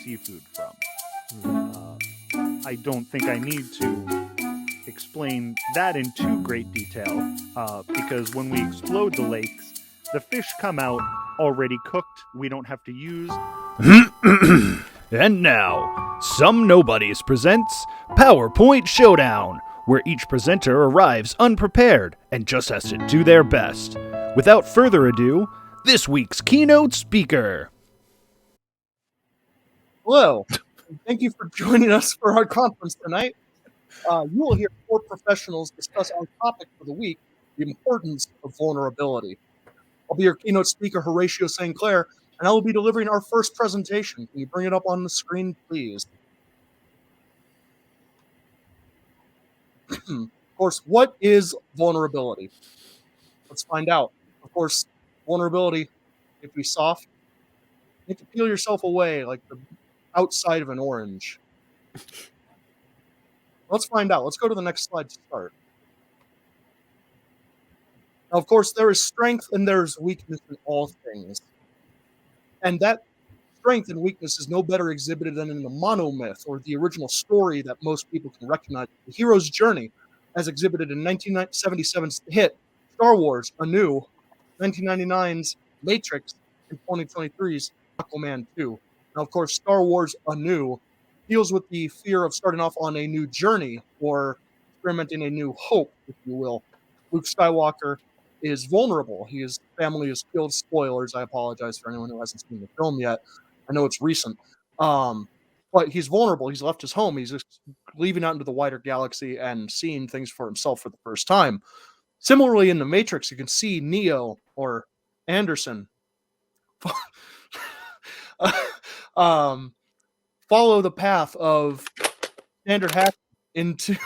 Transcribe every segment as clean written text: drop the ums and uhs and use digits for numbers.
seafood from. I don't think I need to explain that in too great detail, because when we explode the lakes, the fish come out already cooked. We don't have to use. And now, Some Nobodies presents PowerPoint Showdown, where each presenter arrives unprepared and just has to do their best. Without further ado, this week's keynote speaker. Hello, and thank you for joining us for our conference tonight. You will hear four professionals discuss our topic for the week, the importance of vulnerability. I'll be your keynote speaker, HORATIO St, and I will be delivering our first presentation. Can you bring it up on the screen, please? Of course, what is vulnerability? Let's find out. Of course, vulnerability, if you soft, you can peel yourself away like the outside of an orange. Let's find out. Let's go to the next slide to start. Now, of course, there is strength and there is weakness in all things. And that strength and weakness is no better exhibited than in the monomyth, or the original story that most people can recognize, the hero's journey, as exhibited in 1977's hit Star Wars: A New, 1999's Matrix, and 2023's Aquaman 2. Now, of course, Star Wars: A New deals with the fear of starting off on a new journey, or experimenting a new hope, if you will. Luke Skywalker is vulnerable. His family is killed. Spoilers, I apologize for anyone who hasn't seen the film yet. I know it's recent. But he's vulnerable. He's left his home. He's just leaving out into the wider galaxy and seeing things for himself for the first time. Similarly, in The Matrix, you can see Neo, or Anderson, follow the path of standard hack into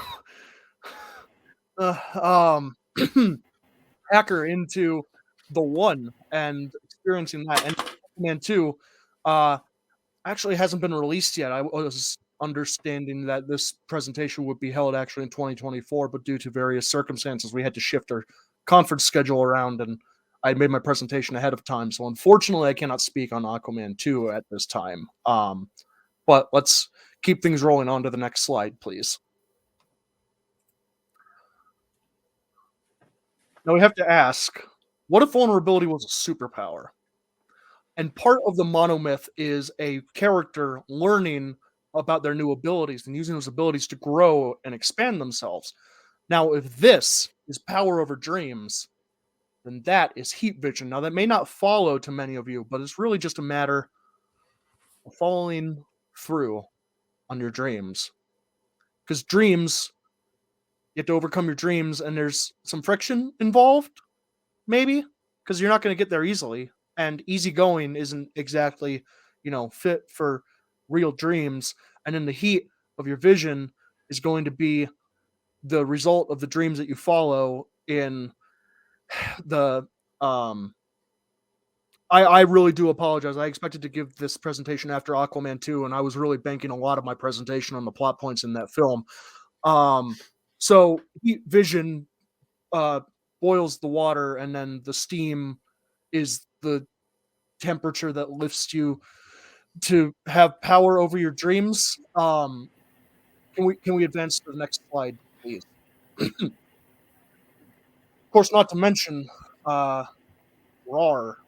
hacker into the one and experiencing that. And Aquaman 2 actually hasn't been released yet. I was understanding that this presentation would be held actually in 2024, but due to various circumstances, we had to shift our conference schedule around, and I made my presentation ahead of time. So unfortunately, I cannot speak on Aquaman 2 at this time. But let's keep things rolling on to the next slide, please. Now we have to ask, what if vulnerability was a superpower? And part of the monomyth is a character learning about their new abilities and using those abilities to grow and expand themselves. Now, if this is power over dreams, then that is heat vision. Now, that may not follow to many of you, but it's really just a matter of following through on your dreams. Because dreams, you have to overcome your dreams, and there's some friction involved, maybe, because you're not going to get there easily. And easygoing isn't exactly, fit for real dreams. And then the heat of your vision is going to be the result of the dreams that you follow in the I really do apologize. I expected to give this presentation after Aquaman 2, and I was really banking a lot of my presentation on the plot points in that film. So heat vision boils the water, and then the steam is the temperature that lifts you to have power over your dreams. Can we advance to the next slide, please? Of course, not to mention RAR.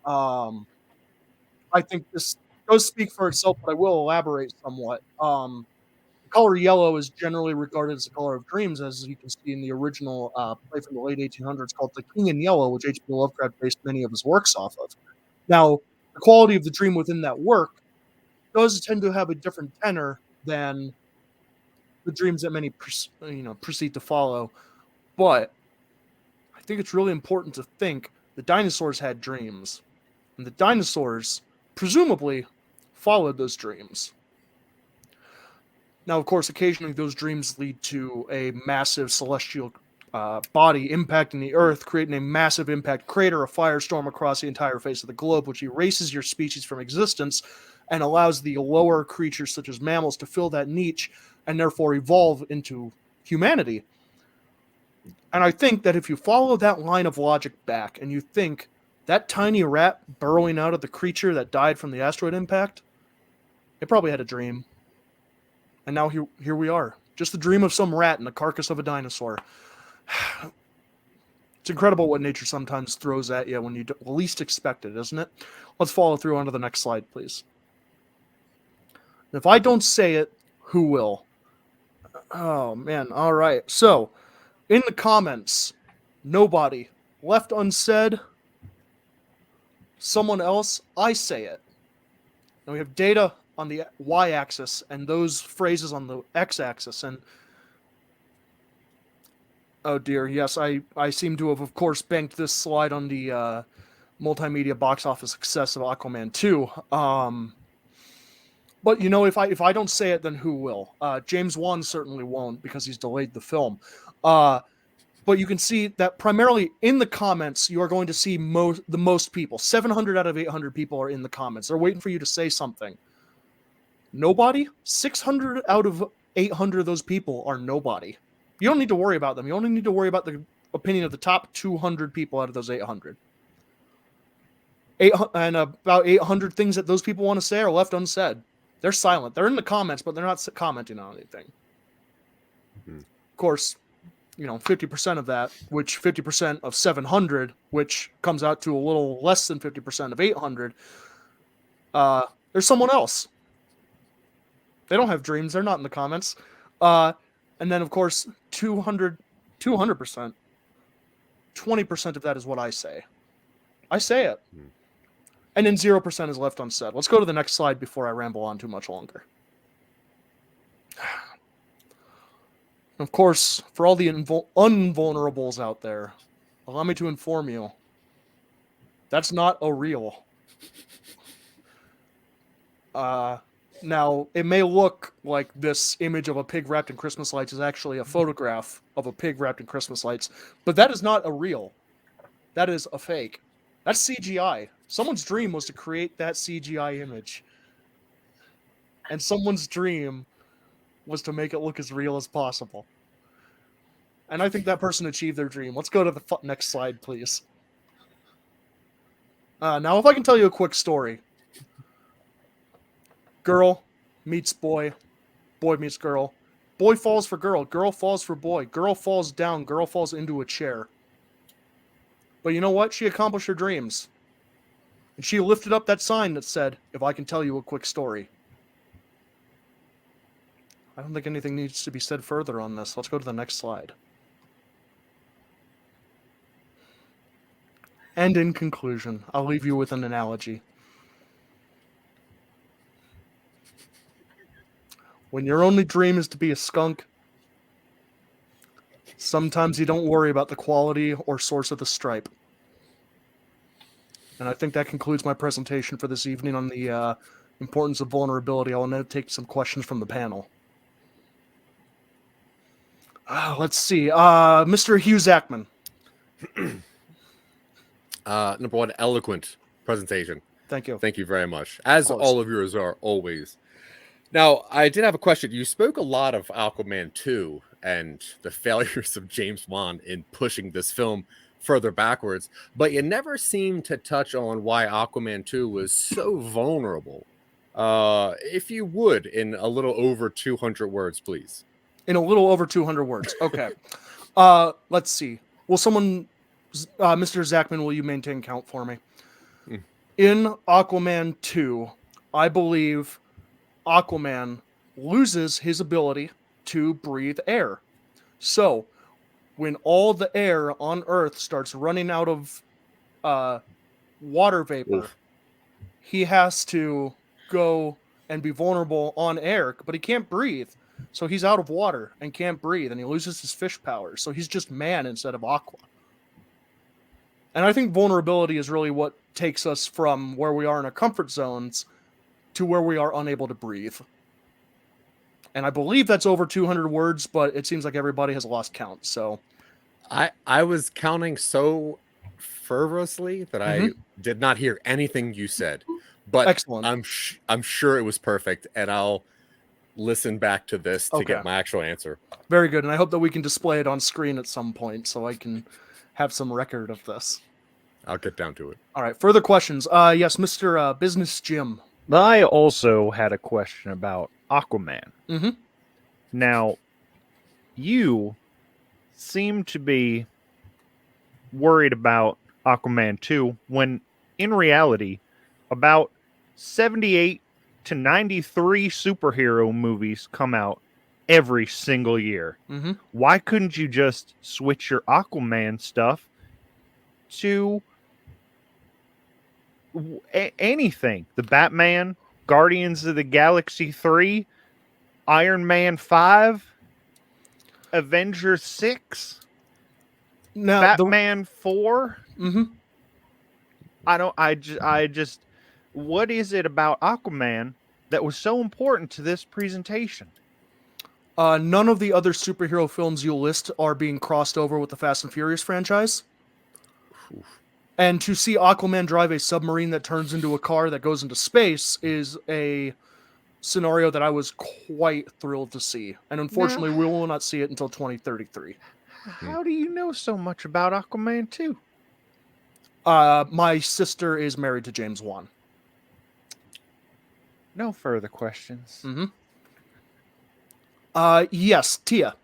I think this does speak for itself, but I will elaborate somewhat. The color yellow is generally regarded as the color of dreams, as you can see in the original play from the late 1800s called The King in Yellow, which H.P. Lovecraft based many of his works off of. Now, the quality of the dream within that work does tend to have a different tenor than the dreams that many proceed to follow. But I think it's really important to think the dinosaurs had dreams, and the dinosaurs presumably followed those dreams. Now, of course, occasionally those dreams lead to a massive celestial body impacting the Earth, creating a massive impact crater, a firestorm across the entire face of the globe, which erases your species from existence and allows the lower creatures, such as mammals, to fill that niche and therefore evolve into humanity. And I think that if you follow that line of logic back and you think that tiny rat burrowing out of the creature that died from the asteroid impact, It probably had a dream. And now here we are. Just the dream of some rat in the carcass of a dinosaur. It's incredible what nature sometimes throws at you when you least expect it, isn't it? Let's follow through onto the next slide, please. If I don't say it, who will? Oh, man. All right. So, in the comments, nobody. Left unsaid. Someone else. I say it. And we have data on the y-axis and those phrases on the x-axis. And oh dear, yes, I seem to have, of course, banked this slide on the multimedia box office success of Aquaman 2. But, you know, if I don't say it, then who will? James Wan certainly won't because he's delayed the film. But you can see that primarily in the comments, you are going to see the most people. 700 out of 800 people are in the comments. They're waiting for you to say something. Nobody? 600 out of 800 of those people are nobody. You don't need to worry about them. You only need to worry about the opinion of the top 200 people out of those 800. And about 800 things that those people want to say are left unsaid. They're silent. They're in the comments, but they're not commenting on anything. Mm-hmm. Of course, you know, 50% of that, which 50% of 700, which comes out to a little less than 50% of 800, there's someone else. They don't have dreams. They're not in the comments. And then, of course, 200%. 20% of that is what I say. I say it. And then 0% is left unsaid. Let's go to the next slide before I ramble on too much longer. Of course, for all the unvulnerables out there, allow me to inform you, that's not a real. Now, it may look like this image of a pig wrapped in Christmas lights is actually a photograph of a pig wrapped in Christmas lights, but that is not a real. That is a fake. That's CGI. Someone's dream was to create that CGI image. And someone's dream was to make it look as real as possible. And I think that person achieved their dream. Let's go to the next slide, please. Now, if I can tell you a quick story. Girl meets boy. Boy meets girl. Boy falls for girl. Girl falls for boy. Girl falls down. Girl falls into a chair. But you know what? She accomplished her dreams. And she lifted up that sign that said, if I can tell you a quick story. I don't think anything needs to be said further on this. Let's go to the next slide. And in conclusion, I'll leave you with an analogy. When your only dream is to be a skunk, sometimes you don't worry about the quality or source of the stripe. And I think that concludes my presentation for this evening on the importance of vulnerability. I will now take some questions from the panel. Let's see. Mr. Hugh Zachmann. Number one, eloquent presentation. Thank you. Thank you very much. As all of yours are always. Now, I did have a question. You spoke a lot of Aquaman 2 and the failures of James Wan in pushing this film further backwards, but you never seemed to touch on why Aquaman 2 was so vulnerable. If you would, in a little over 200 words, please. In a little over 200 words. Okay. Let's see. Will someone, Mr. Zachmann, will you maintain count for me? In Aquaman 2, I believe Aquaman loses his ability to breathe air. So, when all the air on Earth starts running out of water vapor, he has to go and be vulnerable on air, but he can't breathe. So he's out of water and can't breathe, and he loses his fish powers. So he's just man instead of aqua. And I think vulnerability is really what takes us from where we are in our comfort zones to where we are unable to breathe. And I believe that's over 200 words, but it seems like everybody has lost count. So I was counting so fervorously that I did not hear anything you said. But excellent. I'm sure it was perfect, and I'll listen back to this to get my actual answer. Very good. And I hope that we can display it on screen at some point so I can have some record of this. I'll get down to it. All right. Further questions. Yes, Mr. Business Jim. I also had a question about Aquaman. Mm-hmm. Now, you seem to be worried about Aquaman 2 when, in reality, about 78 to 93 superhero movies come out every single year. Mm-hmm. Why couldn't you just switch your Aquaman stuff to anything? The Batman, Guardians of the Galaxy 3, Iron Man 5, Avengers 6, Now, Batman 4. Mm-hmm. I just what is it about Aquaman that was so important to this presentation? None of the other superhero films you list are being crossed over with the Fast and Furious franchise. And to see Aquaman drive a submarine that turns into a car that goes into space is a scenario that I was quite thrilled to see. And unfortunately, we will not see it until 2033. How do you know so much about Aquaman 2? My sister is married to James Wan. No further questions. Mm-hmm. Yes, Tia.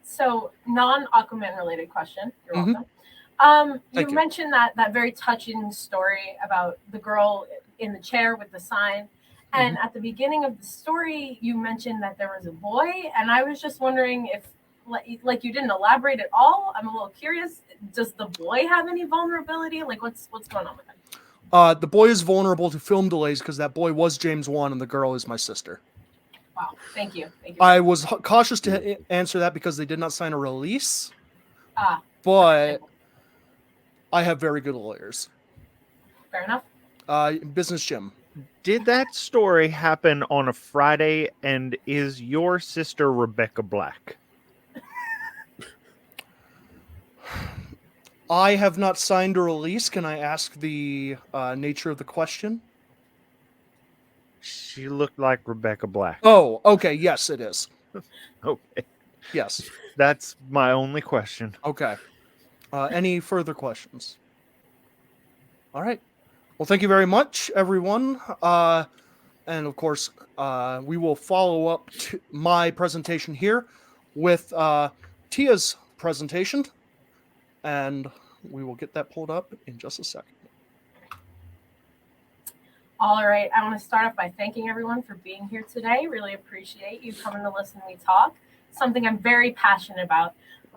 So non-Aquaman related question. You're Mhm. welcome. Thank you. Mentioned that very touching story about the girl in the chair with the sign. And at the beginning of the story, you mentioned that there was a boy. And I was just wondering if, like you didn't elaborate at all. I'm a little curious. Does the boy have any vulnerability? Like, what's going on with him? The boy is vulnerable to film delays because that boy was James Wan and the girl is my sister. Wow. Thank you. I was cautious to answer that because they did not sign a release. But I have very good lawyers. Fair enough. Business Jim. Did that story happen on a Friday, and is your sister Rebecca Black? I have not signed a release. Can I ask the nature of the question? She looked like Rebecca Black. Oh, okay. Yes, it is. Okay. Yes. That's my only question. Okay. Any further questions? All right. Well, thank you very much, everyone. And of course, we will follow up to my presentation here with Tia's presentation. And we will get that pulled up in just a second. All right. I want to start off by thanking everyone for being here today. Really appreciate you coming to listen to me talk. Something I'm very passionate about: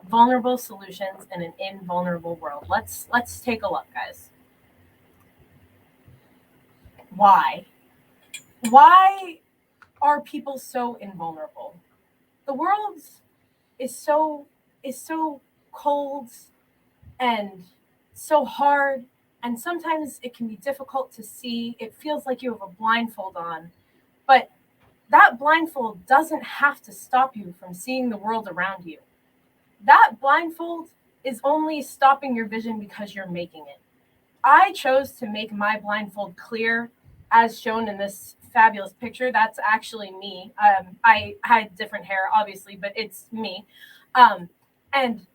vulnerable solutions in an invulnerable world. Let's take a look, guys. Why are people so invulnerable? The world is so cold and so hard, and sometimes it can be difficult to see. It feels like you have a blindfold on, but that blindfold doesn't have to stop you from seeing the world around you. That blindfold is only stopping your vision because you're making it. I chose to make my blindfold clear, as shown in this fabulous picture. That's actually me. I had different hair, obviously, but it's me. And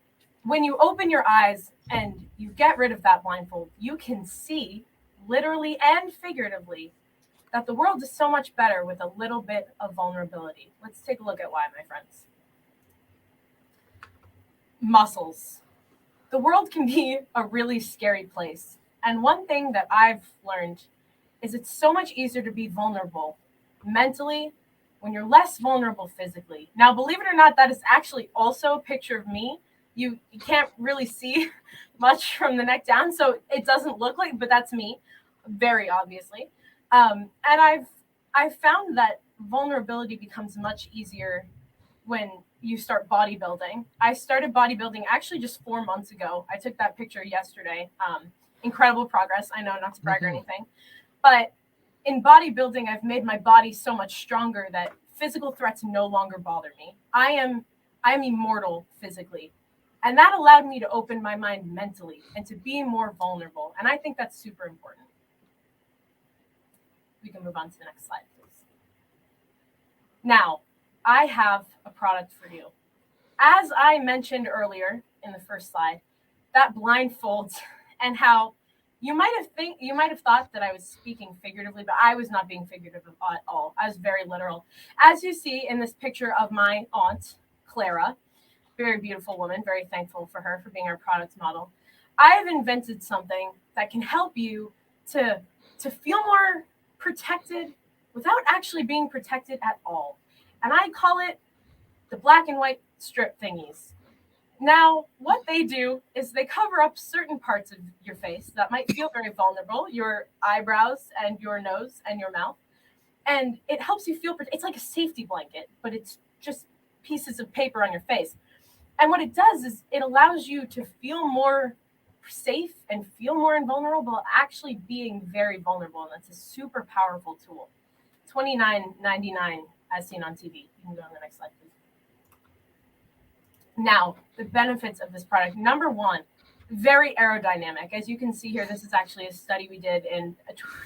when you open your eyes and you get rid of that blindfold, you can see, literally and figuratively, that the world is so much better with a little bit of vulnerability. Let's take a look at why, my friends. Muscles. The world can be a really scary place. And one thing that I've learned is it's so much easier to be vulnerable mentally when you're less vulnerable physically. Now, believe it or not, that is actually also a picture of me. You can't really see much from the neck down, so it doesn't look like, but that's me, very obviously. And I've found that vulnerability becomes much easier when you start bodybuilding. I started bodybuilding actually just 4 months ago. I took that picture yesterday. Incredible progress. I know, not to brag or anything, but in bodybuilding, I've made my body so much stronger that physical threats no longer bother me. I'm immortal physically. And that allowed me to open my mind mentally and to be more vulnerable. And I think that's super important. We can move on to the next slide, please. Now, I have a product for you. As I mentioned earlier in the first slide, that blindfold and how you might have thought that I was speaking figuratively, but I was not being figurative at all. I was very literal. As you see in this picture of my aunt, Clara, very beautiful woman, very thankful for her for being our product model. I have invented something that can help you to feel more protected without actually being protected at all. And I call it the black and white strip thingies. Now, what they do is they cover up certain parts of your face that might feel very vulnerable, your eyebrows and your nose and your mouth. And it helps you feel, it's like a safety blanket, but it's just pieces of paper on your face. And what it does is it allows you to feel more safe and feel more invulnerable, actually being very vulnerable. And that's a super powerful tool. $29.99 as seen on TV. You can go on the next slide, please. Now, the benefits of this product. Number one, very aerodynamic. As you can see here, this is actually a study we did in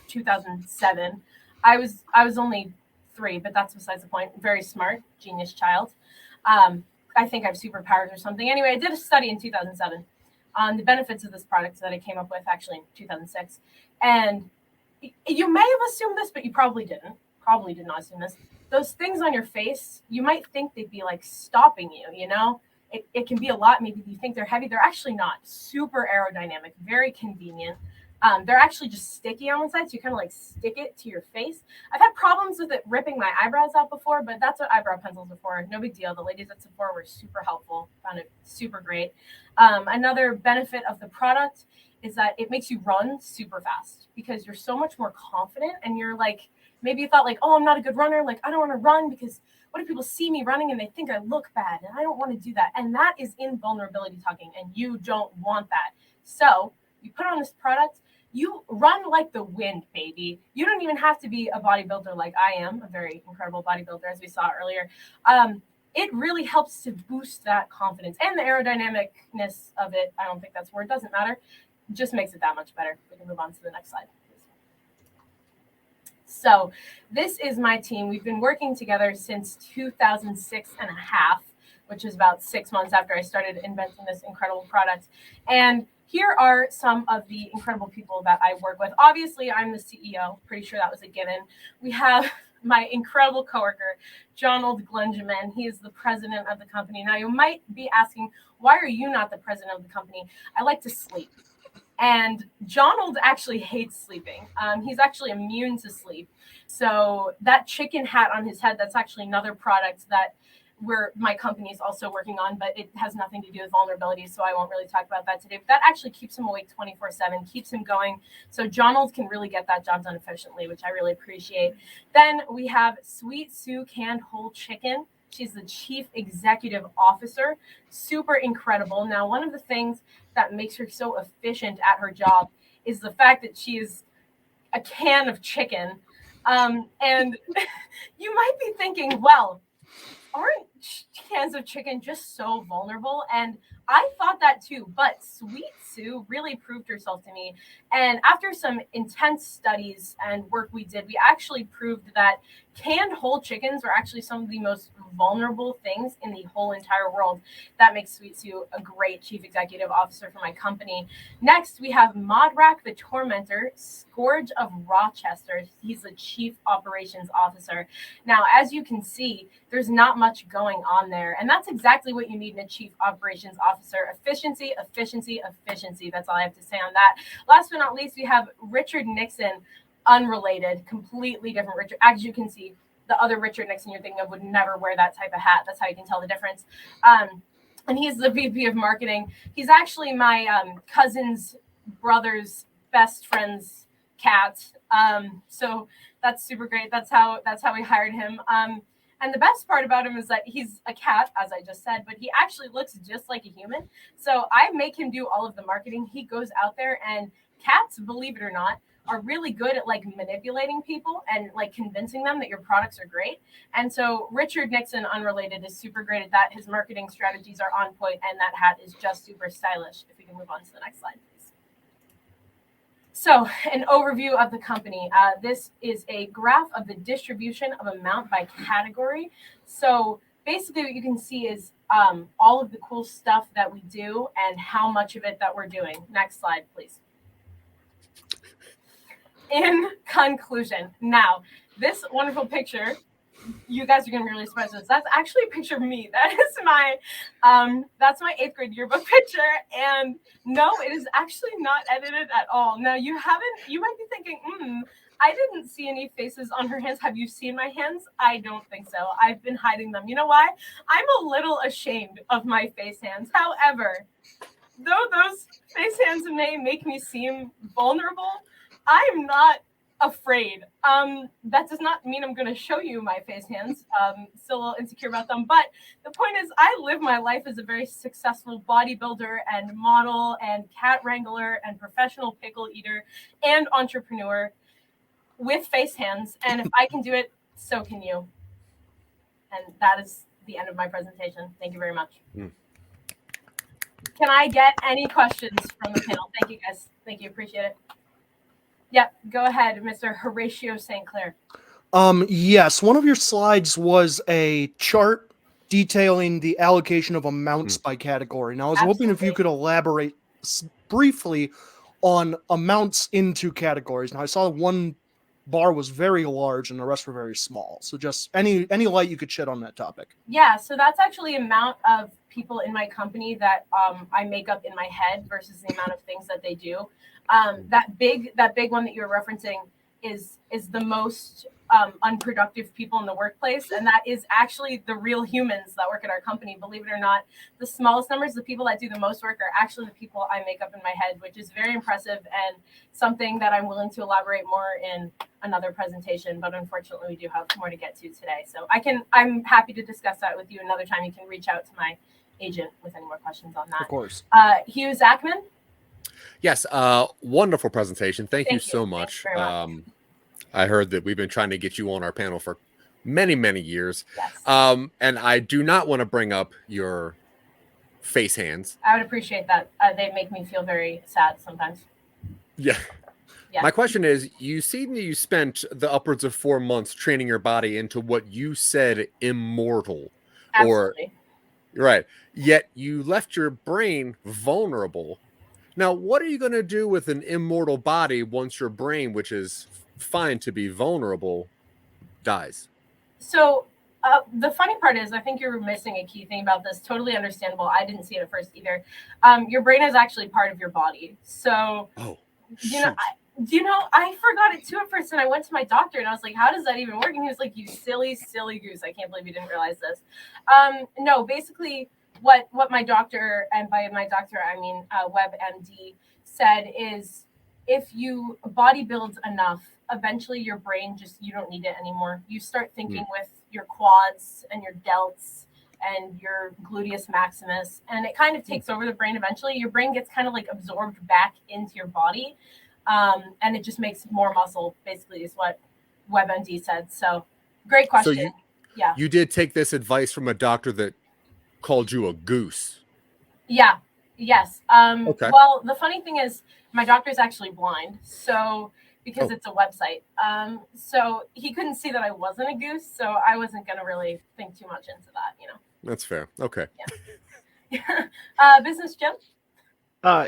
2007. I was only 3, but that's besides the point. Very smart, genius child. I think I have superpowers or something. Anyway, I did a study in 2007 on the benefits of this product that I came up with actually in 2006. And you may have assumed this, but you probably didn't. Probably did not assume this. Those things on your face, you might think they'd be like stopping you, you know? It can be a lot. Maybe you think they're heavy. They're actually not. Super aerodynamic, very convenient. They're actually just sticky on one side, so you kind of like stick it to your face. I've had problems with it ripping my eyebrows out before, but that's what eyebrow pencils are for. No big deal. The ladies at Sephora were super helpful. Found it super great. Another benefit of the product is that it makes you run super fast because you're so much more confident, and you're like, maybe you thought like, oh, I'm not a good runner. Like, I don't want to run because what if people see me running and they think I look bad? And I don't want to do that. And that is invulnerability talking, and you don't want that. So you put on this product, you run like the wind, baby. You don't even have to be a bodybuilder like I am, a very incredible bodybuilder, as we saw earlier. It really helps to boost that confidence and the aerodynamicness of it. I don't think that's where it doesn't matter. It just makes it that much better. We can move on to the next slide. So this is my team. We've been working together since 2006 and a half, which is about 6 months after I started inventing this incredible product. And here are some of the incredible people that I work with. Obviously, I'm the CEO. Pretty sure that was a given. We have my incredible coworker, Jonald Glenjamin. He is the president of the company. Now, you might be asking, why are you not the president of the company? I like to sleep. And Jonald actually hates sleeping. He's actually immune to sleep. So that chicken hat on his head, that's actually another product that my company is also working on, but it has nothing to do with vulnerability, so I won't really talk about that today. But that actually keeps him awake 24/7, keeps him going. So Jonald can really get that job done efficiently, which I really appreciate. Then we have Sweet Sue Canned Whole Chicken. She's the Chief Executive Officer. Super incredible. Now, one of the things that makes her so efficient at her job is the fact that she is a can of chicken. And you might be thinking, well, aren't cans of chicken just so vulnerable? And I thought that too, but Sweet Sue really proved herself to me. And after some intense studies and work we did, we actually proved that canned whole chickens are actually some of the most vulnerable things in the whole entire world. That makes Sweet Sue a great chief executive officer for my company. Next, we have Modrak the Tormentor, Scourge of Rochester. He's the chief operations officer. Now, as you can see, there's not much going on there. And that's exactly what you need in a chief operations officer. Efficiency, efficiency, efficiency. That's all I have to say on that. Last but not least, we have Richard Nixon, unrelated, completely different Richard. As you can see, the other Richard Nixon you're thinking of would never wear that type of hat. That's how you can tell the difference. And he's the VP of marketing. He's actually my cousin's brother's best friend's cat. So that's super great. That's how we hired him. And the best part about him is that he's a cat, as I just said, but he actually looks just like a human. So I make him do all of the marketing. He goes out there, and cats, believe it or not, are really good at like manipulating people and like convincing them that your products are great. And so Richard Nixon, unrelated, is super great at that. His marketing strategies are on point, and that hat is just super stylish. If we can move on to the next slide, please. So an overview of the company. This is a graph of the distribution of amount by category. So basically what you can see is all of the cool stuff that we do and how much of it that we're doing. Next slide, please. in conclusion, now, this wonderful picture, you guys are going to be really surprised with this. That's actually a picture of me. That is that's my 8th grade yearbook picture. And no, it is actually not edited at all. Now, you might be thinking, I didn't see any faces on her hands. Have you seen my hands? I don't think so. I've been hiding them. You know why? I'm a little ashamed of my face hands. However, though those face hands may make me seem vulnerable, I'm not afraid. That does not mean I'm going to show you my face hands. Still a little insecure about them. But the point is, I live my life as a very successful bodybuilder and model and cat wrangler and professional pickle eater and entrepreneur with face hands. And if I can do it, so can you. And that is the end of my presentation. Thank you very much. Can I get any questions from the panel? Thank you, guys. Thank you. Appreciate it. Yep. Go ahead, Mr. Horatio St. Clair. Yes. One of your slides was a chart detailing the allocation of amounts by category. Now, I was hoping if you could elaborate briefly on amounts into categories. Now, I saw one bar was very large and the rest were very small. So just any light you could shed on that topic. Yeah, so that's actually the amount of people in my company that I make up in my head versus the amount of things that they do. That big one that you're referencing is the most unproductive people in the workplace, and that is actually the real humans that work at our company. Believe it or not, the smallest numbers, the people that do the most work, are actually the people I make up in my head, which is very impressive and something that I'm willing to elaborate more in another presentation. But unfortunately, we do have more to get to today, so I'm happy to discuss that with you another time. You can reach out to my agent with any more questions on that. Of course. Hugh, Zachmann. Yes, wonderful presentation. Thank you so much. I heard that we've been trying to get you on our panel for many, many years. Yes. And I do not want to bring up your face hands. I would appreciate that. They make me feel very sad sometimes. Yeah. My question is, you spent the upwards of 4 months training your body into what you said immortal. Absolutely. Right. Yet you left your brain vulnerable. Now, what are you going to do with an immortal body once your brain, which is fine to be vulnerable, dies? So the funny part is, I think you're missing a key thing about this. Totally understandable. I didn't see it at first either. Your brain is actually part of your body. So, I forgot it too at first, and I went to my doctor and I was like, how does that even work? And he was like, you silly, silly goose. I can't believe you didn't realize this. No, basically what my doctor, and by my doctor, I mean WebMD, said is, if you bodybuild enough, eventually your brain you don't need it anymore. You start thinking with your quads and your delts and your gluteus maximus, and it kind of takes over the brain eventually. Your brain gets kind of like absorbed back into your body, and it just makes more muscle, basically, is what WebMD said. So great question. So you did take this advice from a doctor that called you a goose. Yeah. Yes. Okay. Well, the funny thing is, my doctor is actually blind, so because it's a website. So he couldn't see that I wasn't a goose, so I wasn't going to really think too much into that, That's fair. Okay. Yeah. Business Jim?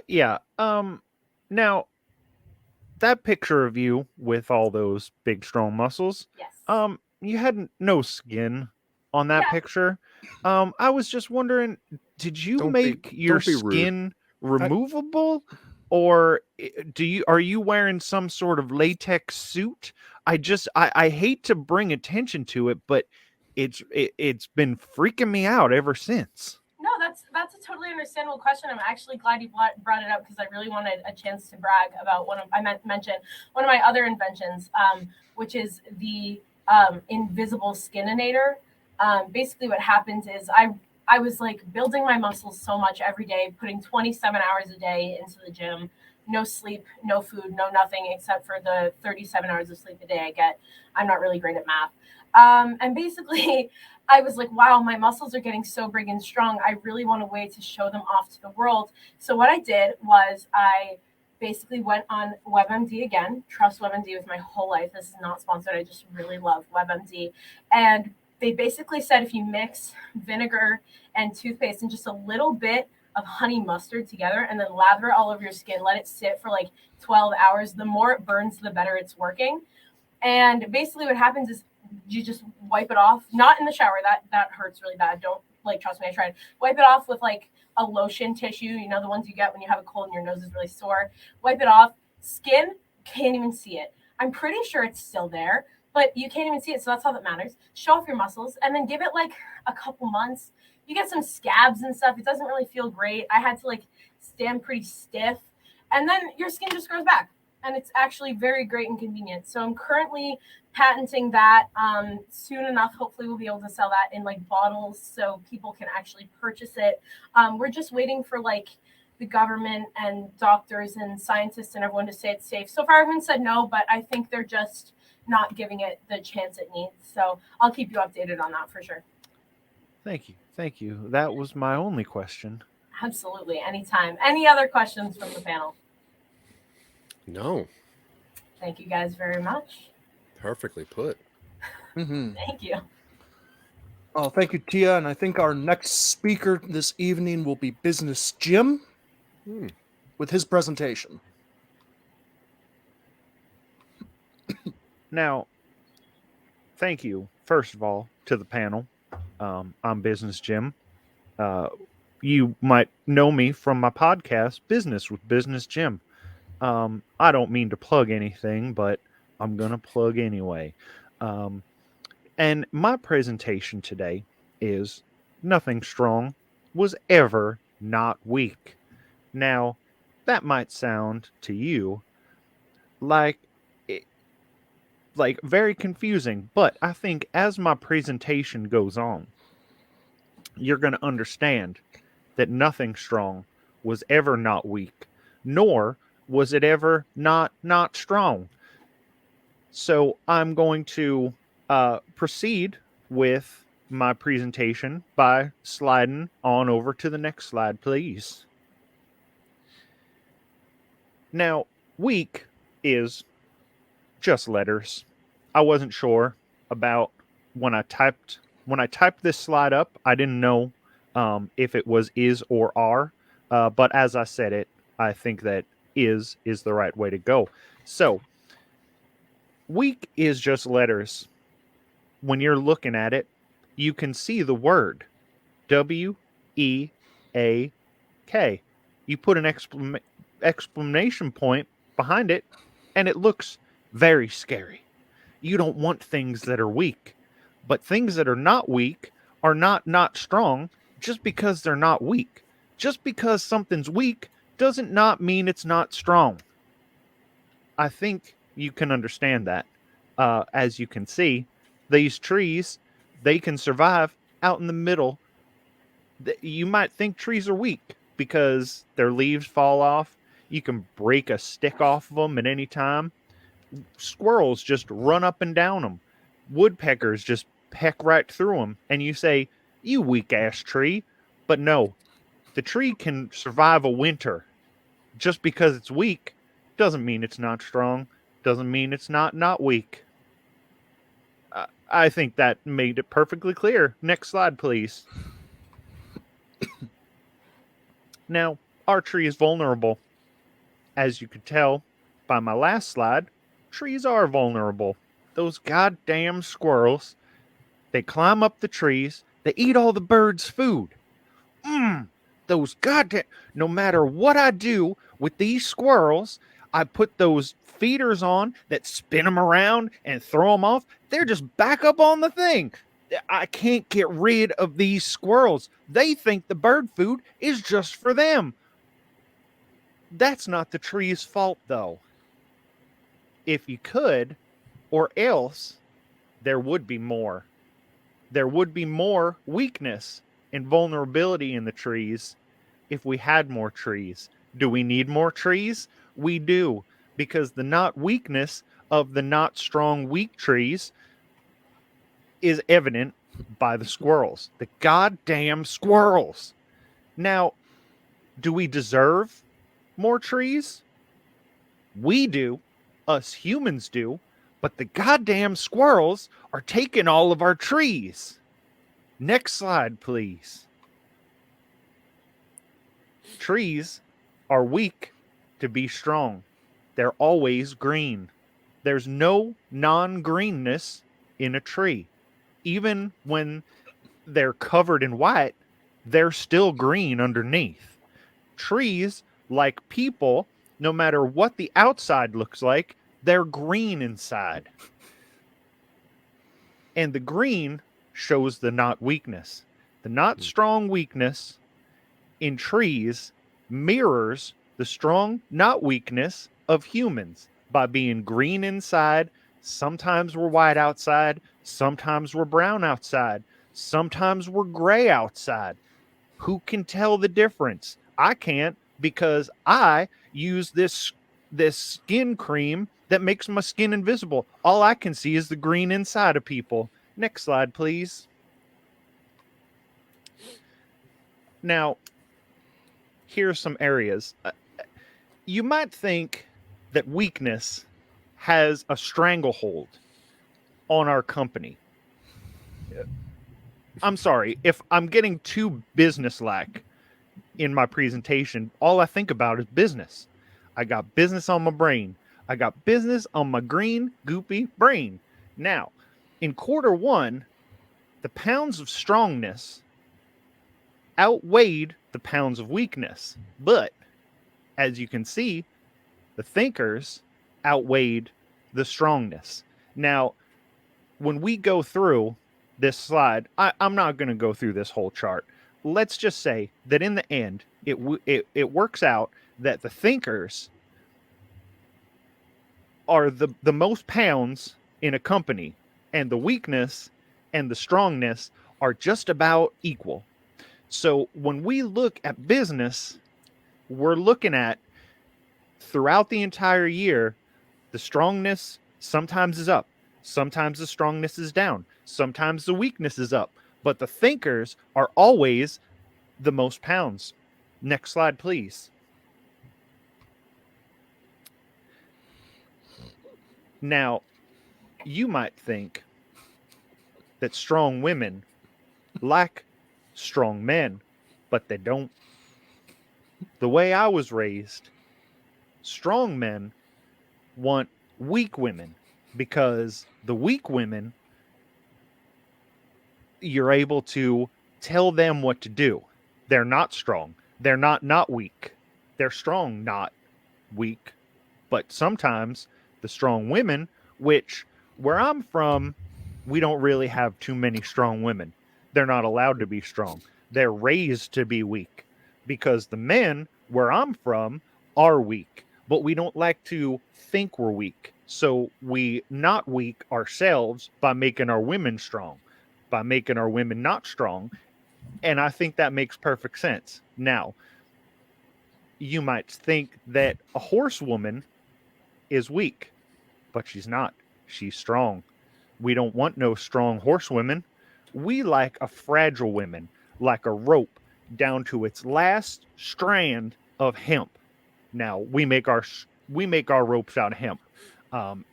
Yeah. Now, that picture of you with all those big, strong muscles, yes. You had no skin on that picture. I was just wondering, did you make your skin removable? Or are you wearing some sort of latex suit? I hate to bring attention to it, but it's been freaking me out ever since. No, that's a totally understandable question. I'm actually glad you brought it up, because I really wanted a chance to brag about mention one of my other inventions, which is the invisible skininator. Basically what happens is I was like building my muscles so much every day, putting 27 hours a day into the gym, no sleep, no food, no nothing except for the 37 hours of sleep a day I get. I'm not really great at math. And basically I was like, wow, my muscles are getting so big and strong. I really want a way to show them off to the world. So what I did was I basically went on WebMD again. Trust WebMD with my whole life. This is not sponsored. I just really love WebMD. And they basically said if you mix vinegar and toothpaste and just a little bit of honey mustard together and then lather it all over your skin. Let it sit for like 12 hours. The more it burns, the better it's working. And basically what happens is you just wipe it off, not in the shower. That hurts really bad. Don't, like, trust me, I tried. Wipe it off with like a lotion tissue, you know, the ones you get when you have a cold and your nose is really sore. Wipe it off. Skin, can't even see it. I'm pretty sure it's still there, but you can't even see it, so that's all that matters. Show off your muscles and then give it like a couple months. You get some scabs and stuff. It doesn't really feel great. I had to like stand pretty stiff, and then your skin just grows back, and it's actually very great and convenient. So I'm currently patenting that. Soon enough, hopefully we'll be able to sell that in like bottles so people can actually purchase it. We're just waiting for like the government and doctors and scientists and everyone to say it's safe. So far, everyone said no, but I think they're just not giving it the chance it needs. So I'll keep you updated on that for sure. Thank you. That was my only question. Absolutely. Anytime. Any other questions from the panel? No. Thank you guys very much. Perfectly put. Mm-hmm. Thank you. Oh, thank you, Tia. And I think our next speaker this evening will be Business Jim with his presentation. Now, thank you, first of all, to the panel. I'm Business Jim. You might know me from my podcast, Business with Business Jim. I don't mean to plug anything, but I'm going to plug anyway. And my presentation today is nothing strong was ever not weak. Now, that might sound to you like very confusing, but I think as my presentation goes on, you're going to understand that nothing strong was ever not weak, nor was it ever not strong. So I'm going to proceed with my presentation by sliding on over to the next slide, please. Now, weak is just letters. I wasn't sure about when I typed this slide up. I didn't know if it was is or are, but as I said it, I think that is the right way to go. So, weak is just letters. When you're looking at it, you can see the word W-E-A-K. You put an exclamation point behind it, and it looks very scary. You don't want things that are weak, but things that are not weak are not strong just because they're not weak. Just because something's weak doesn't not mean it's not strong. I think you can understand that. As you can see, these trees, they can survive out in the middle. You might think trees are weak because their leaves fall off. You can break a stick off of them at any time. Squirrels just run up and down them. Woodpeckers just peck right through them. And you say, you weak-ass tree. But no, the tree can survive a winter. Just because it's weak doesn't mean it's not strong. Doesn't mean it's not weak. I think that made it perfectly clear. Next slide, please. Now, our tree is vulnerable. As you could tell by my last slide, trees are vulnerable. Those goddamn squirrels, they climb up the trees, they eat all the birds' food. Those goddamn... No matter what I do with these squirrels, I put those feeders on that spin them around and throw them off. They're just back up on the thing. I can't get rid of these squirrels. They think the bird food is just for them. That's not the tree's fault, though. If you could, or else, there would be more. There would be more weakness and vulnerability in the trees if we had more trees. Do we need more trees? We do, because the not weakness of the not strong weak trees is evident by the squirrels. The goddamn squirrels. Now, do we deserve more trees? We do. Us humans do. But the goddamn squirrels are taking all of our trees. Next slide, please. Trees are weak to be strong. They're always green. There's no non-greenness in a tree. Even when they're covered in white, they're still green underneath. Trees, like people, no matter what the outside looks like, they're green inside. And the green shows the not weakness. The not strong weakness in trees mirrors the strong not weakness of humans by being green inside. Sometimes we're white outside. Sometimes we're brown outside. Sometimes we're gray outside. Who can tell the difference? I can't, because I use this skin cream that makes my skin invisible. All I can see is the green inside of people. Next slide, please. Now, here's some areas. You might think that weakness has a stranglehold on our company. I'm sorry, if I'm getting too business-like in my presentation, all I think about is business. I got business on my brain. I got business on my green, goopy brain. Now, in quarter one, the pounds of strongness outweighed the pounds of weakness. But, as you can see, the thinkers outweighed the strongness. Now, when we go through this slide, I'm not going to go through this whole chart. Let's just say that in the end, it works out that the thinkers are the most pounds in a company, and the weakness and the strongness are just about equal. So when we look at business, we're looking at throughout the entire year, the strongness sometimes is up. Sometimes the strongness is down. Sometimes the weakness is up. But the thinkers are always the most pounds. Next slide, please. Now, you might think that strong women like strong men, but they don't. The way I was raised, strong men want weak women, because the weak women, you're able to tell them what to do. They're not strong. They're not weak. They're strong, not weak. But sometimes the strong women, which where I'm from, we don't really have too many strong women. They're not allowed to be strong. They're raised to be weak, because the men where I'm from are weak, but we don't like to think we're weak. So we not weak ourselves by making our women strong, by making our women not strong. And I think that makes perfect sense. Now, you might think that a horsewoman is weak, but she's not. She's strong. We don't want no strong horsewomen. We like a fragile woman, like a rope down to its last strand of hemp. Now, we make our ropes out of hemp.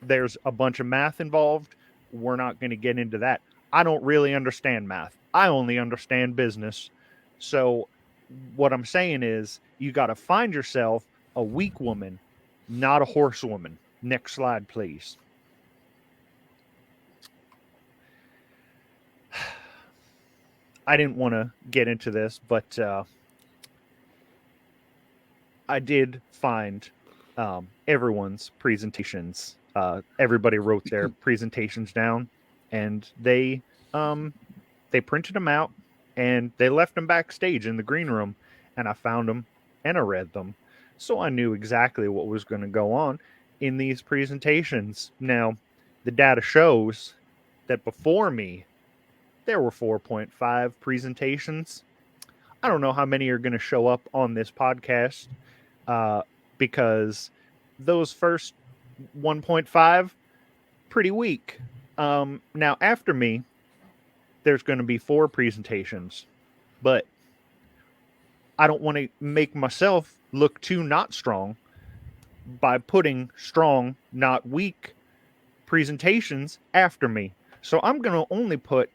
There's a bunch of math involved. We're not going to get into that. I don't really understand math. I only understand business. So what I'm saying is, you got to find yourself a weak woman, not a horsewoman. Next slide, please. I didn't want to get into this, but I did find everyone's presentations. Everybody wrote their presentations down, and they printed them out, and they left them backstage in the green room, and I found them, and I read them. So I knew exactly what was going to go on in these presentations. Now, the data shows that before me, there were 4.5 presentations. I don't know how many are going to show up on this podcast, because those first 1.5, pretty weak. Now, after me, there's going to be 4 presentations, but I don't want to make myself look too not strong by putting strong, not weak presentations after me. So I'm going to only put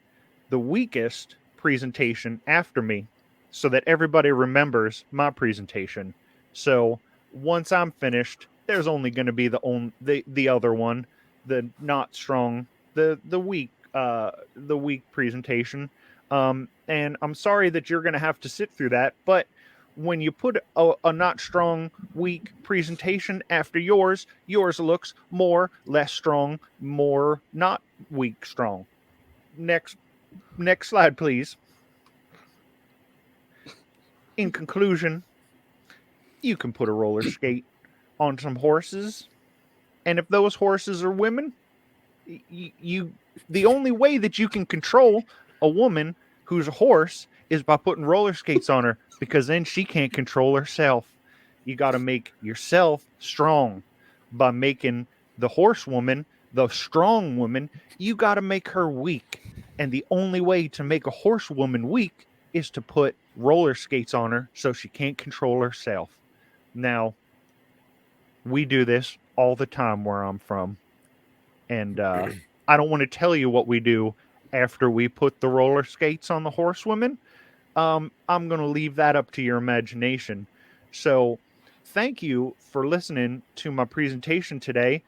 the weakest presentation after me. so that everybody remembers my presentation. So once I'm finished, there's only going to be the other one, the not strong, the weak presentation. And I'm sorry that you're going to have to sit through that, but when you put a not strong, weak presentation after yours looks more less strong, more not weak strong. Next slide, please. In conclusion, you can put a roller skate on some horses, and if those horses are women, the only way that you can control a woman who's a horse is by putting roller skates on her, because then she can't control herself. You got to make yourself strong by making the horsewoman the strong woman. You got to make her weak, and the only way to make a horsewoman weak is to put roller skates on her so she can't control herself. Now, we do this all the time where I'm from, and I don't want to tell you what we do after we put the roller skates on the horsewomen. I'm going to leave that up to your imagination. So, thank you for listening to my presentation today.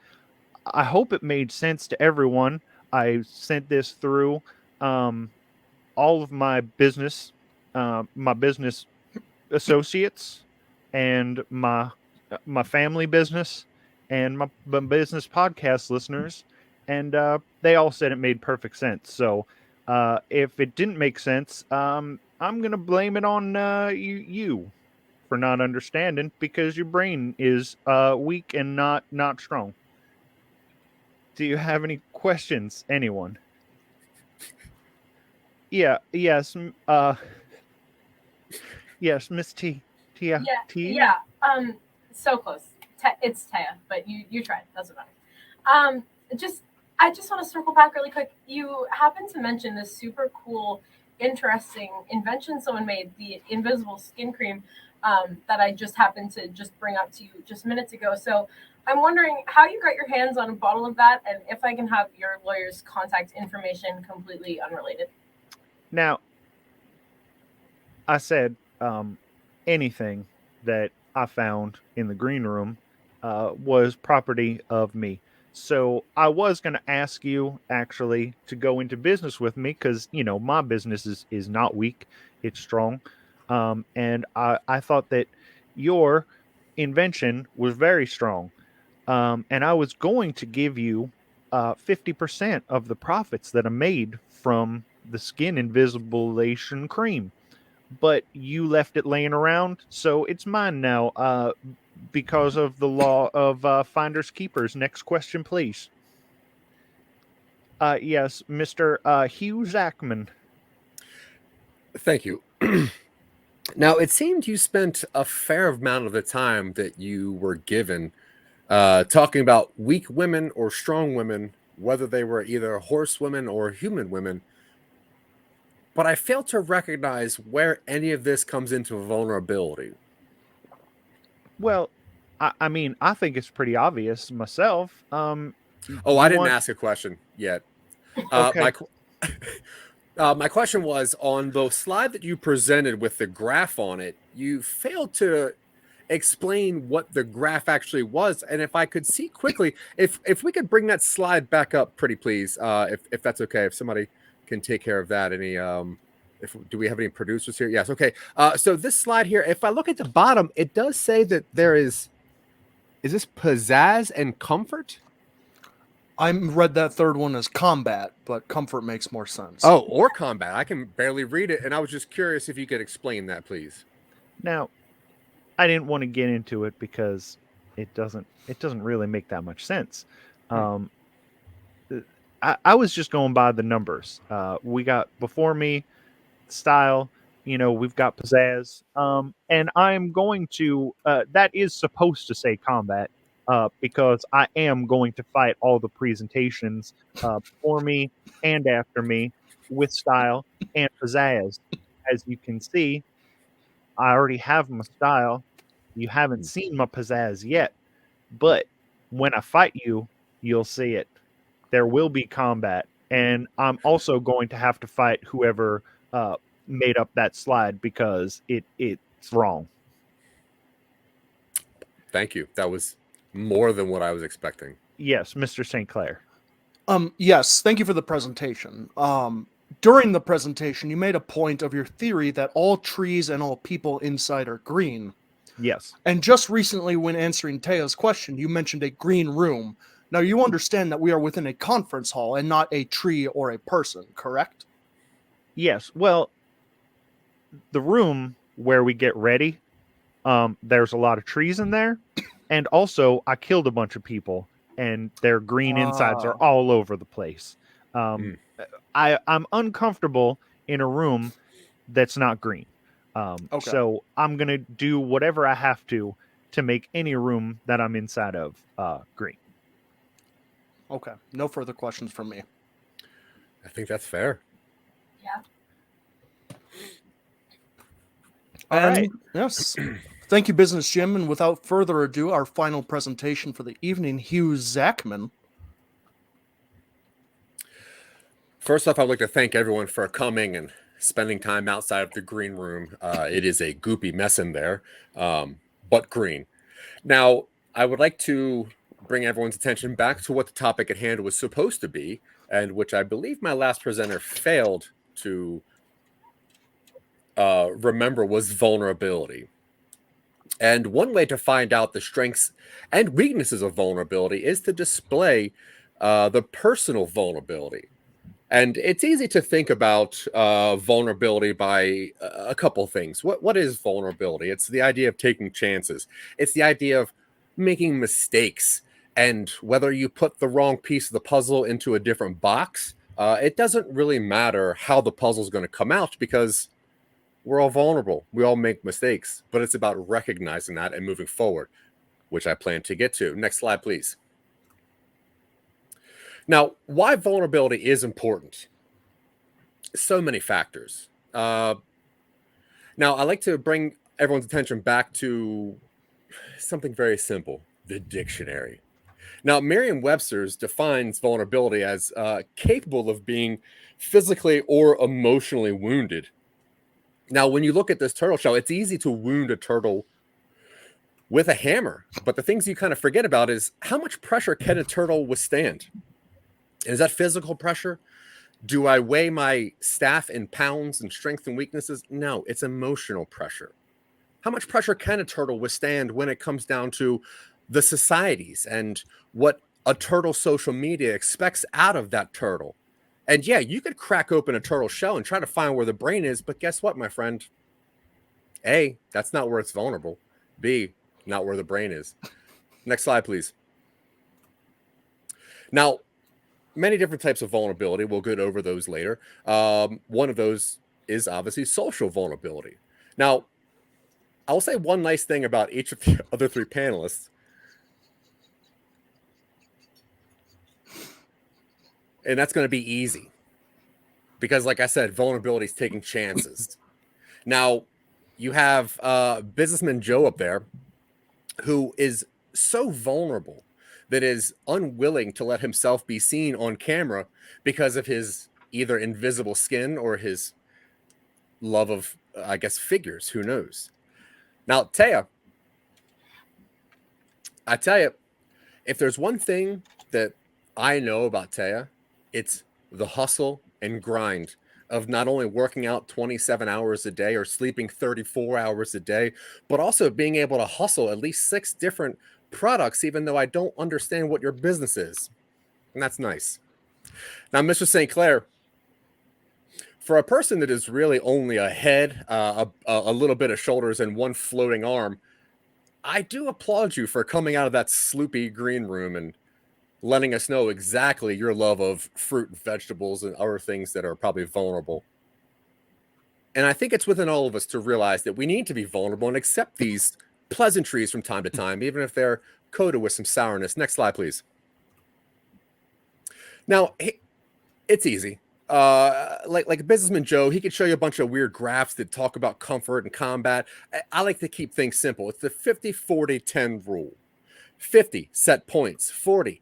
I hope it made sense to everyone. I sent this through all of my business associates, and my family business, and my business podcast listeners, and they all said it made perfect sense. So if it didn't make sense, I'm gonna blame it on you for not understanding, because your brain is weak and not strong. Do you have any questions, anyone? Yes, yes, Miss T. Tia. Yeah. So close. It's Taya, but you tried. Doesn't matter. I just want to circle back really quick. You happened to mention this super cool, interesting invention someone made, the invisible skin cream, that I just happened to just bring up to you just minutes ago. So I'm wondering how you got your hands on a bottle of that, and if I can have your lawyer's contact information, completely unrelated. Now, I said anything that I found in the green room was property of me. So I was going to ask you actually to go into business with me, because, you know, my business is not weak, it's strong. And I thought that your invention was very strong. And I was going to give you 50% of the profits that I made from the skin invisibilization cream. But you left it laying around, so it's mine now, because of the law of finders keepers. Next question, please. Yes, Mr. Hugh Zachmann. Thank you. Now, it seemed you spent a fair amount of the time that you were given talking about weak women or strong women, whether they were either horse women or human women. But I fail to recognize where any of this comes into vulnerability. Well, I mean, I think it's pretty obvious myself. I didn't ask a question yet. Okay. My question was, on the slide that you presented with the graph on it, you failed to explain what the graph actually was. And if I could see quickly, if we could bring that slide back up, pretty please, if that's okay, if somebody can take care of that. Do we have any producers here? Yes. Okay. So this slide here, if I look at the bottom, it does say that there is this pizzazz and comfort? I read that third one as combat, but comfort makes more sense. Oh, or combat. I can barely read it, and I was just curious if you could explain that, please. Now, I didn't want to get into it because it doesn't really make that much sense. I was just going by the numbers. We got before me style, we've got pizzazz. And I'm going to, that is supposed to say combat, because I am going to fight all the presentations before me and after me with style and pizzazz. As you can see, I already have my style. You haven't seen my pizzazz yet, but when I fight you, you'll see it. There will be combat, and I'm also going to have to fight whoever made up that slide because it's wrong. Thank you. That was more than what I was expecting. Yes, Mr. St. Clair. Yes, thank you for the presentation. During the presentation, you made a point of your theory that all trees and all people inside are green. Yes. And just recently, when answering Tea's question, you mentioned a green room. Now, you understand that we are within a conference hall and not a tree or a person, correct? Yes. Well, the room where we get ready, there's a lot of trees in there. And also, I killed a bunch of people, and their green insides are all over the place. I'm uncomfortable in a room that's not green. Okay. So I'm going to do whatever I have to make any room that I'm inside of green. Okay. No further questions from me. I think that's fair. Yeah. All right. Yes. Thank you, Business Jim. And without further ado, our final presentation for the evening, Hugh Zachmann. First off, I'd like to thank everyone for coming and spending time outside of the green room. It is a goopy mess in there, but green. Now, I would like to bring everyone's attention back to what the topic at hand was supposed to be, and which I believe my last presenter failed to remember was vulnerability. And one way to find out the strengths and weaknesses of vulnerability is to display the personal vulnerability. And it's easy to think about vulnerability by a couple things. What is vulnerability? It's the idea of taking chances. It's the idea of making mistakes. And whether you put the wrong piece of the puzzle into a different box, it doesn't really matter how the puzzle is going to come out, because we're all vulnerable. We all make mistakes. But it's about recognizing that and moving forward, which I plan to get to. Next slide, please. Now, why vulnerability is important? So many factors. Now, I like to bring everyone's attention back to something very simple, the dictionary. Now, Merriam-Webster's defines vulnerability as capable of being physically or emotionally wounded. Now, when you look at this turtle shell, it's easy to wound a turtle with a hammer. But the things you kind of forget about is how much pressure can a turtle withstand? Is that physical pressure? Do I weigh my staff in pounds and strengths and weaknesses? No, it's emotional pressure. How much pressure can a turtle withstand when it comes down to the societies and what a turtle social media expects out of that turtle? And yeah, you could crack open a turtle shell and try to find where the brain is, but guess what, my friend? A, that's not where it's vulnerable. B, not where the brain is. Next slide, please. Now, many different types of vulnerability. We'll go over those later. One of those is obviously social vulnerability. Now, I'll say one nice thing about each of the other three panelists. And that's going to be easy. Because like I said, vulnerability is taking chances. Now, you have businessman Joe up there who is so vulnerable that is unwilling to let himself be seen on camera because of his either invisible skin or his love of, I guess, figures. Who knows? Now, Tea, I tell you, if there's one thing that I know about Tea, it's the hustle and grind of not only working out 27 hours a day or sleeping 34 hours a day, but also being able to hustle at least 6 different products, even though I don't understand what your business is. And that's nice. Now, Mr. St. Clair, for a person that is really only a head, a little bit of shoulders, and one floating arm, I do applaud you for coming out of that sloopy green room and letting us know exactly your love of fruit and vegetables and other things that are probably vulnerable. And I think it's within all of us to realize that we need to be vulnerable and accept these pleasantries from time to time, even if they're coated with some sourness. Next slide, please. Now, it's easy. Like businessman Joe, he could show you a bunch of weird graphs that talk about comfort and combat. I like to keep things simple. It's the 50-40-10 rule. 50 set points, 40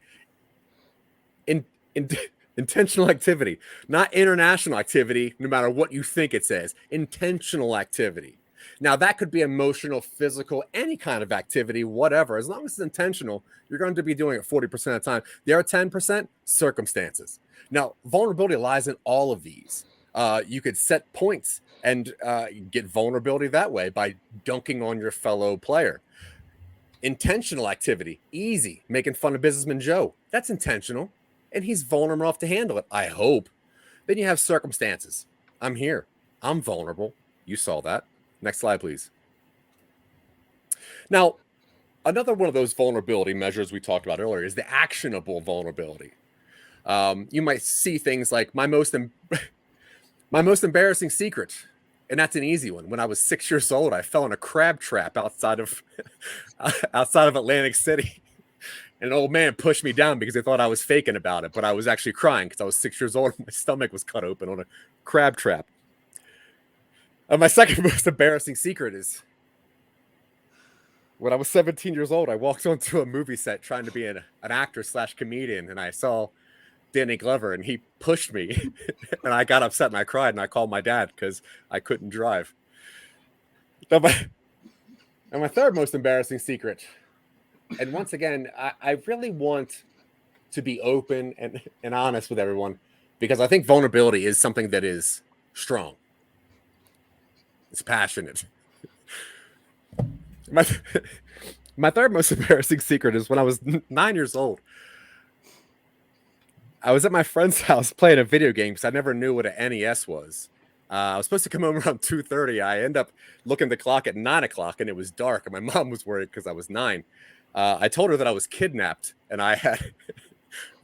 Intentional activity, not international activity, no matter what you think it says. Intentional activity. Now, that could be emotional, physical, any kind of activity, whatever. As long as it's intentional, you're going to be doing it 40% of the time. The other 10%, circumstances. Now, vulnerability lies in all of these. You could set points and get vulnerability that way by dunking on your fellow player. Intentional activity, easy, making fun of businessman Joe. That's intentional. And he's vulnerable enough to handle it, I hope. Then you have circumstances. I'm here. I'm vulnerable. You saw that. Next slide, please. Now, another one of those vulnerability measures we talked about earlier is the actionable vulnerability. You might see things like my most embarrassing secret. And that's an easy one. When I was 6 years old, I fell in a crab trap outside of Atlantic City. And an old man pushed me down because they thought I was faking about it, but I was actually crying because I was 6 years old and my stomach was cut open on a crab trap. And my second most embarrassing secret is when I was 17 years old, I walked onto a movie set trying to be an actor/comedian, and I saw Danny Glover, and he pushed me, and I got upset and I cried and I called my dad because I couldn't drive. And my third most embarrassing secret. And once again, I really want to be open and honest with everyone because I think vulnerability is something that is strong. It's passionate. My third most embarrassing secret is when I was 9 years old. I was at my friend's house playing a video game because I never knew what an NES was. I was supposed to come home around 2:30. I end up looking at the clock at 9 o'clock and it was dark and my mom was worried because I was 9. I told her that I was kidnapped and I had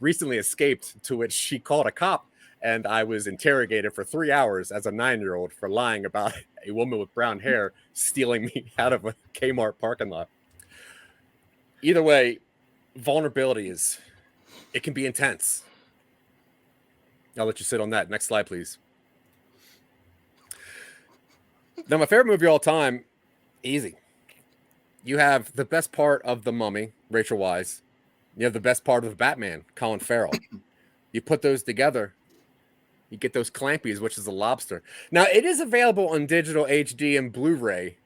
recently escaped, to which she called a cop and I was interrogated for 3 hours as a 9-year-old for lying about a woman with brown hair stealing me out of a Kmart parking lot. Either way, vulnerability it can be intense. I'll let you sit on that. Next slide, please. Now, my favorite movie of all time, easy. You have the best part of The Mummy, Rachel Weisz. You have the best part of The Batman, Colin Farrell. You put those together, you get those clampies, which is a lobster. Now, it is available on digital HD and Blu-ray.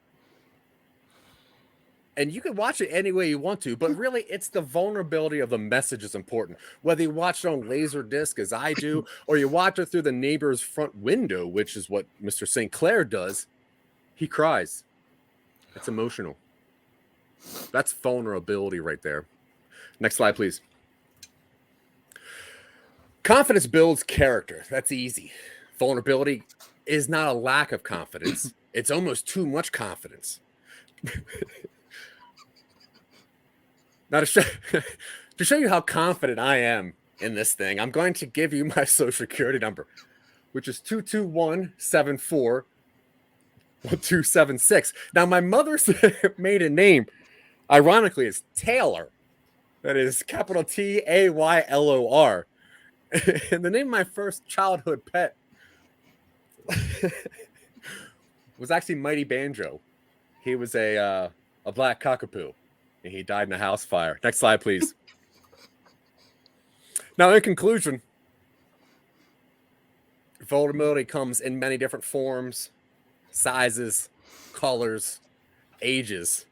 And you can watch it any way you want to, but really it's the vulnerability of the message is important. Whether you watch it on Laserdisc, as I do, or you watch it through the neighbor's front window, which is what Mr. St. Clair does, he cries. It's emotional. That's vulnerability right there. Next slide, please. Confidence builds character. That's easy. Vulnerability is not a lack of confidence. It's almost too much confidence. Now, to show you how confident I am in this thing, I'm going to give you my social security number, which is 221-74-1276. Now, my mother's maiden name, ironically, is Taylor. That is capital Taylor. And the name of my first childhood pet was actually Mighty Banjo. He was a black cockapoo. And he died in a house fire. Next slide, please. Now, in conclusion, vulnerability comes in many different forms, sizes, colors, ages.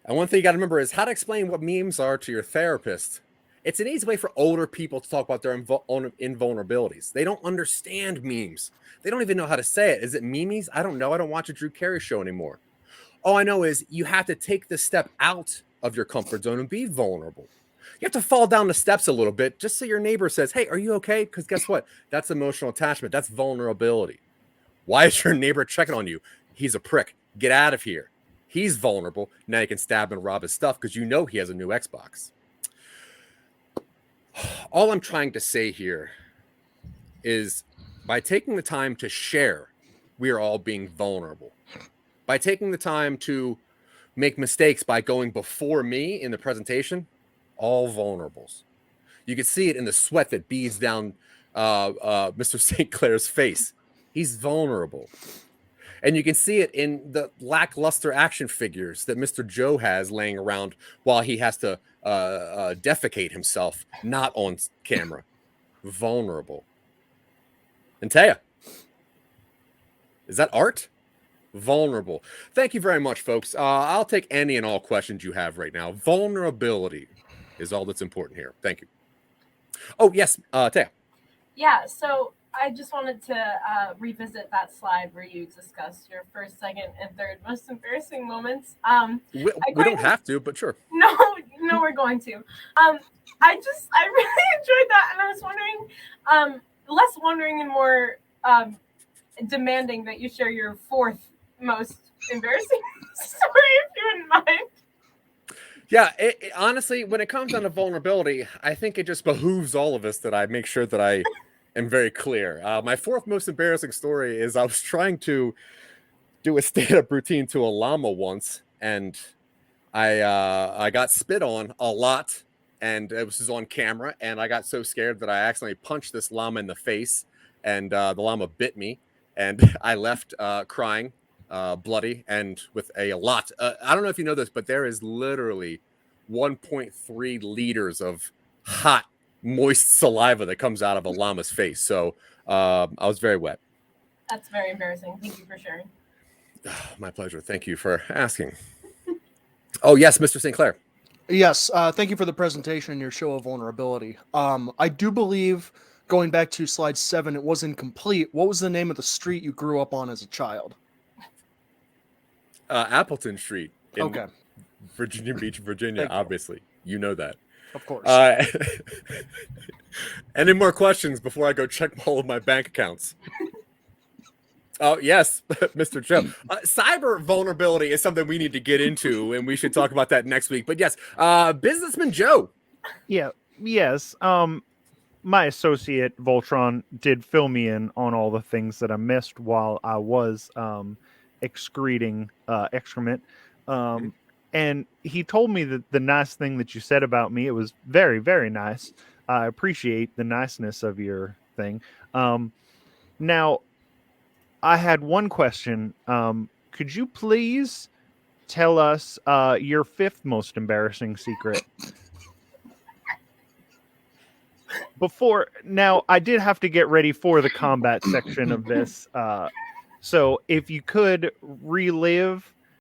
And one thing you got to remember is how to explain what memes are to your therapist. It's an easy way for older people to talk about their invulnerabilities. They don't understand memes. They don't even know how to say it. Is it memes? I don't know. I don't watch a Drew Carey show anymore. All I know is you have to take the step out of your comfort zone and be vulnerable. You have to fall down the steps a little bit just so your neighbor says, hey, are you okay? Because guess what? That's emotional attachment. That's vulnerability. Why is your neighbor checking on you? He's a prick. Get out of here. He's vulnerable. Now you can stab and rob his stuff because you know he has a new Xbox. All I'm trying to say here is by taking the time to share, we are all being vulnerable. By taking the time to make mistakes by going before me in the presentation, all vulnerables. You can see it in the sweat that beads down Mr. St. Clair's face. He's vulnerable. And you can see it in the lackluster action figures that Mr. Joe has laying around while he has to defecate himself, not on camera. vulnerable. And Taya, is that art? Vulnerable. Thank you very much, folks. I'll take any and all questions you have right now. Vulnerability is all that's important here. Thank you. Oh, yes, Taya. Yeah, so I just wanted to revisit that slide where you discussed your first, second, and third most embarrassing moments. We don't have to, but sure. No, we're going to. I really enjoyed that, and I was wondering, less wondering and more demanding that you share your fourth most embarrassing story, if you wouldn't mind. Yeah, honestly, when it comes down to vulnerability, I think it just behooves all of us that I make sure that I am very clear. My fourth most embarrassing story is I was trying to do a stand-up routine to a llama once, and I got spit on a lot, and it was on camera, and I got so scared that I accidentally punched this llama in the face, and the llama bit me, and I left crying, bloody, and with a lot. I don't know if you know this, but there is literally 1.3 liters of hot, moist saliva that comes out of a llama's face. So I was very wet. That's very embarrassing. Thank you for sharing. My pleasure. Thank you for asking. Oh, yes, Mr. St. Clair. Yes, thank you for the presentation and your show of vulnerability. I do believe, going back to slide 7, it was incomplete. What was the name of the street you grew up on as a child? Appleton Street in Okay. Virginia Beach, Virginia, obviously. You know that. Of course. Any more questions before I go check all of my bank accounts? Oh, yes, Mr. Joe. Cyber vulnerability is something we need to get into, and we should talk about that next week. But yes, Businessman Joe. Yeah, yes. My associate Voltron did fill me in on all the things that I missed while I was excreting excrement. And he told me that the nice thing that you said about me, it was very, very nice. I appreciate the niceness of your thing. Now, I had one question. Could you please tell us your fifth most embarrassing secret? Now, I did have to get ready for the combat section of this. So if you could relive